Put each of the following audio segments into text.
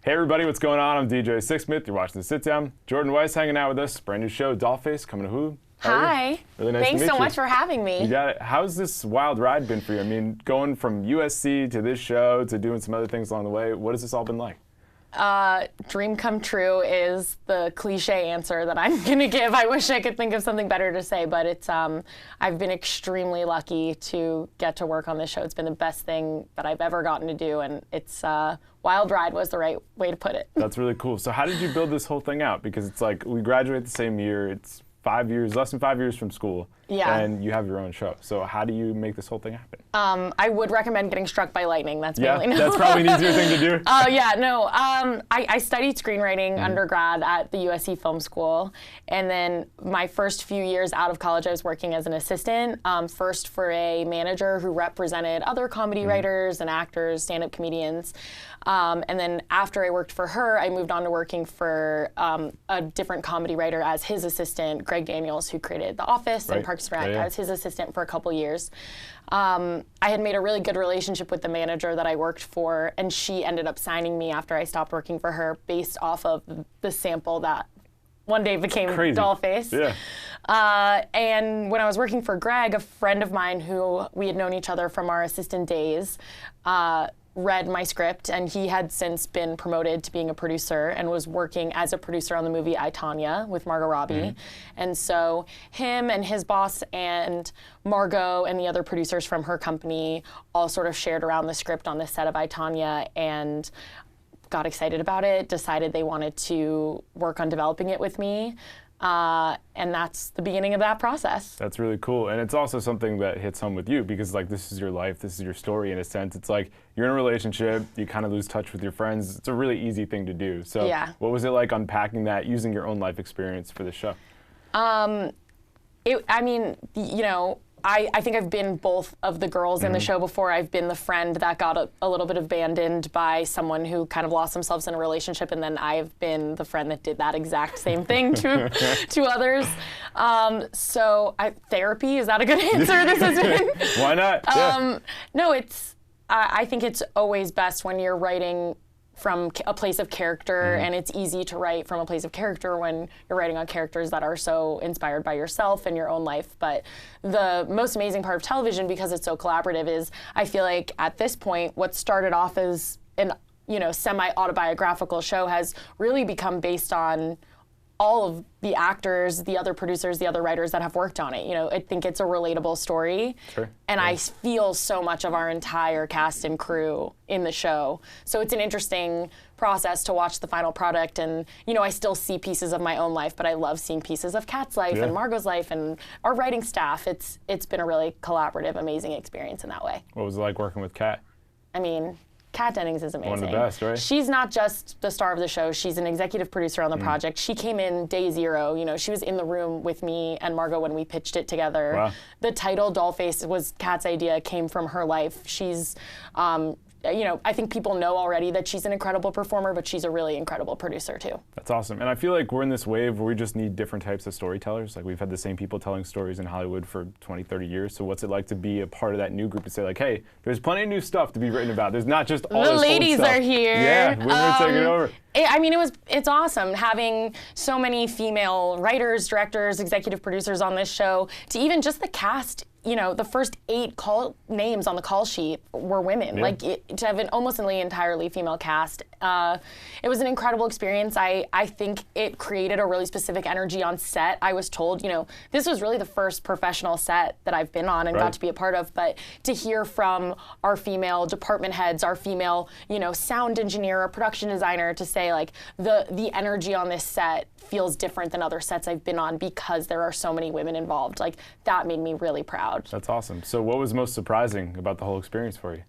Hey everybody, what's going on? I'm DJ Sixsmith. You're watching The Sit Down. Jordan Weiss hanging out with us. Brand new show, Dollface, coming to Hulu. Hi. Really nice Thanks to meet so you. much for having me. You got it. How's this wild ride been for you? I mean, going from USC to this show to doing some other things along the way, what has this all been like? Dream come true is the cliche answer that I'm gonna give. I wish I could think of something better to say, but it's I've been extremely lucky to get to work on this show. It's been the best thing that I've ever gotten to do, and it's wild ride was the right way to put it. That's really cool. So how did you build this whole thing out? Because it's like we graduate the same year. It's 5 years, less than 5 years from school, and you have your own show. So how do you make this whole thing happen? I would recommend getting struck by lightning. That's Yeah, mainly that's probably an easier thing to do. I studied screenwriting undergrad at the USC Film School, and then my first few years out of college, I was working as an assistant, first for a manager who represented other comedy writers and actors, stand-up comedians. And then after I worked for her, I moved on to working for a different comedy writer as his assistant, Greg Daniels, who created The Office and Parks and Rec. I was his assistant for a couple years. I had made a really good relationship with the manager that I worked for, and she ended up signing me after I stopped working for her based off of the sample that one day became Dollface. Yeah. And when I was working for Greg, a friend of mine who we had known each other from our assistant days, read my script, and he had since been promoted to being a producer and was working as a producer on the movie I, Tonya with Margot Robbie. And so him and his boss and Margot and the other producers from her company all sort of shared around the script on the set of I, Tonya and got excited about it, decided they wanted to work on developing it with me. And that's the beginning of that process. That's really cool. And it's also something that hits home with you because like this is your life, this is your story in a sense. It's like you're in a relationship, you kind of lose touch with your friends. It's a really easy thing to do. So what was it like unpacking that, using your own life experience for the show? I think I've been both of the girls in the show before. I've been the friend that got a little bit abandoned by someone who kind of lost themselves in a relationship, and then I've been the friend that did that exact same thing to others. Therapy, is that a good answer? This has been. Why not? No, I think it's always best when you're writing from a place of character, and it's easy to write from a place of character when you're writing on characters that are so inspired by yourself and your own life. But the most amazing part of television, because it's so collaborative, is I feel like at this point, what started off as an semi-autobiographical show has really become based on all of the actors, the other producers, the other writers that have worked on it. I think it's a relatable story. And I feel so much of our entire cast and crew in the show. So it's an interesting process to watch the final product. And, I still see pieces of my own life, but I love seeing pieces of Kat's life and Margot's life and our writing staff. It's been a really collaborative, amazing experience in that way. What was it like working with Kat? I mean, Kat Dennings is amazing. One of the best, right? She's not just the star of the show. She's an executive producer on the project. She came in day zero. She was in the room with me and Margot when we pitched it together. Wow. The title Dollface was Kat's idea, came from her life. She's, I think people know already that she's an incredible performer, but she's a really incredible producer too. That's awesome. And I feel like we're in this wave where we just need different types of storytellers. Like we've had the same people telling stories in Hollywood for 20, 30 years. So what's it like to be a part of that new group and say like, hey, there's plenty of new stuff to be written about. There's not just all this old stuff. The ladies are here. Yeah, women are taking over. It's awesome having so many female writers, directors, executive producers on this show, to even just the cast. The first 8 call names on the call sheet were women. To have an almost entirely female cast. It was an incredible experience. I think it created a really specific energy on set. I was told, this was really the first professional set that I've been on and got to be a part of, but to hear from our female department heads, our female, sound engineer, or production designer to say like, the energy on this set feels different than other sets I've been on because there are so many women involved. Like, that made me really proud. That's awesome. So what was most surprising about the whole experience for you?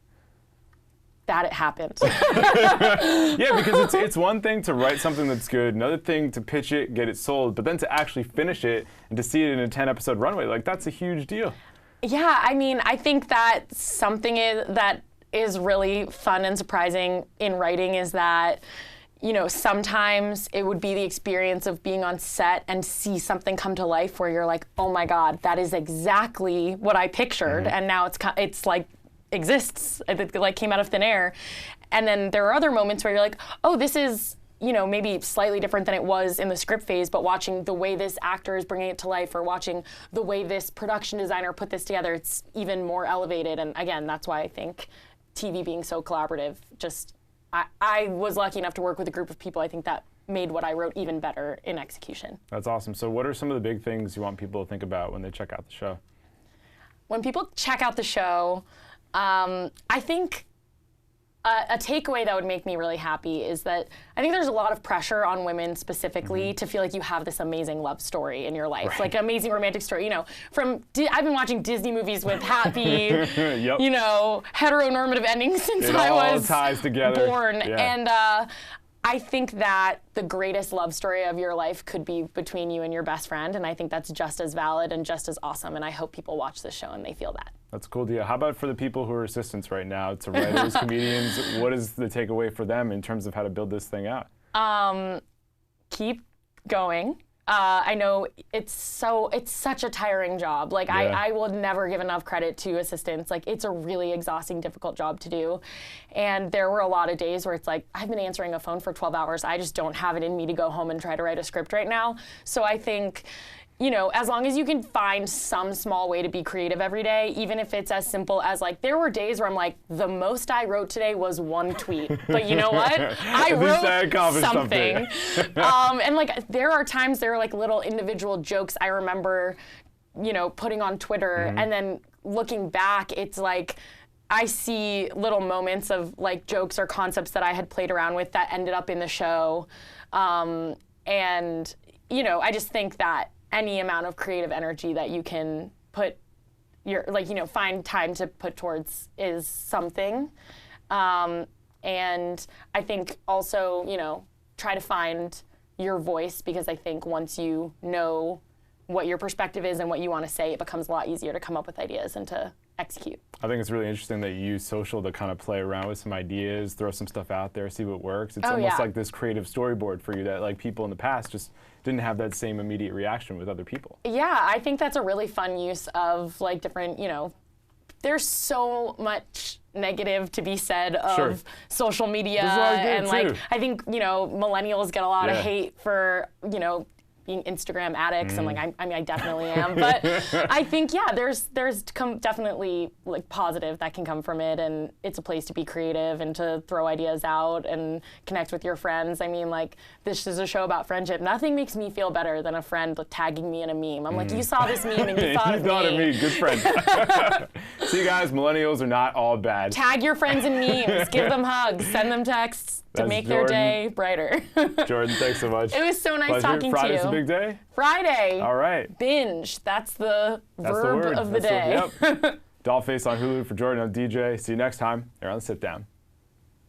That it happened. Yeah, because it's one thing to write something that's good, another thing to pitch it, get it sold, but then to actually finish it and to see it in a 10-episode runway, like that's a huge deal. Yeah, I think that something that is really fun and surprising in writing is that sometimes it would be the experience of being on set and see something come to life where you're like, oh my God, that is exactly what I pictured. And now it's like exists, that like came out of thin air. And then there are other moments where you're like, oh, this is, you know, maybe slightly different than it was in the script phase, but watching the way this actor is bringing it to life, or watching the way this production designer put this together, it's even more elevated. And again, that's why I think TV being so collaborative, just, I was lucky enough to work with a group of people, I think that made what I wrote even better in execution. That's awesome. So what are some of the big things you want people to think about when they check out the show? When people check out the show, I think a takeaway that would make me really happy is that I think there's a lot of pressure on women specifically to feel like you have this amazing love story in your life, like an amazing romantic story. You know, I've been watching Disney movies with happy, you know, heteronormative endings since I was born. And I think that the greatest love story of your life could be between you and your best friend, and I think that's just as valid and just as awesome, and I hope people watch this show and they feel that. That's a cool deal. How about for the people who are assistants right now, to writers, comedians, what is the takeaway for them in terms of how to build this thing out? Keep going. I know it's such a tiring job. Like I will never give enough credit to assistants. Like it's a really exhausting, difficult job to do. And there were a lot of days where it's like, I've been answering a phone for 12 hours. I just don't have it in me to go home and try to write a script right now. So I think, you know, as long as you can find some small way to be creative every day, even if it's as simple as like, there were days where I'm like, the most I wrote today was one tweet. But you know what? I wrote something. And like, there are times there are like little individual jokes I remember, you know, putting on Twitter, and then looking back, it's like, I see little moments of like jokes or concepts that I had played around with that ended up in the show. And, you know, I just think that any amount of creative energy that you can put find time to put towards is something. And I think also, you know, try to find your voice, because I think once you know what your perspective is and what you want to say, it becomes a lot easier to come up with ideas and to execute. I think it's really interesting that you use social to kind of play around with some ideas, throw some stuff out there, see what works. It's almost like this creative storyboard for you that like people in the past just didn't have that same immediate reaction with other people. Yeah, I think that's a really fun use of like different, you know, there's so much negative to be said of social media, and like I think, you know, millennials get a lot of hate for, you know, being Instagram addicts, and like I mean I definitely am, but I think there's definitely like positive that can come from it, and it's a place to be creative and to throw ideas out and connect with your friends. I mean, like, this is a show about friendship. Nothing makes me feel better than a friend tagging me in a meme. I'm like, you saw this meme and you thought of me. You thought of me, good friend. See, guys, millennials are not all bad. Tag your friends in memes, give them hugs, send them texts to make their day brighter. Jordan, thanks so much. It was so nice talking to you. Friday's a big day? Friday. All right. Binge. That's the verb of the day. Dollface on Hulu for Jordan. I'm DJ. See you next time here on The Sit Down.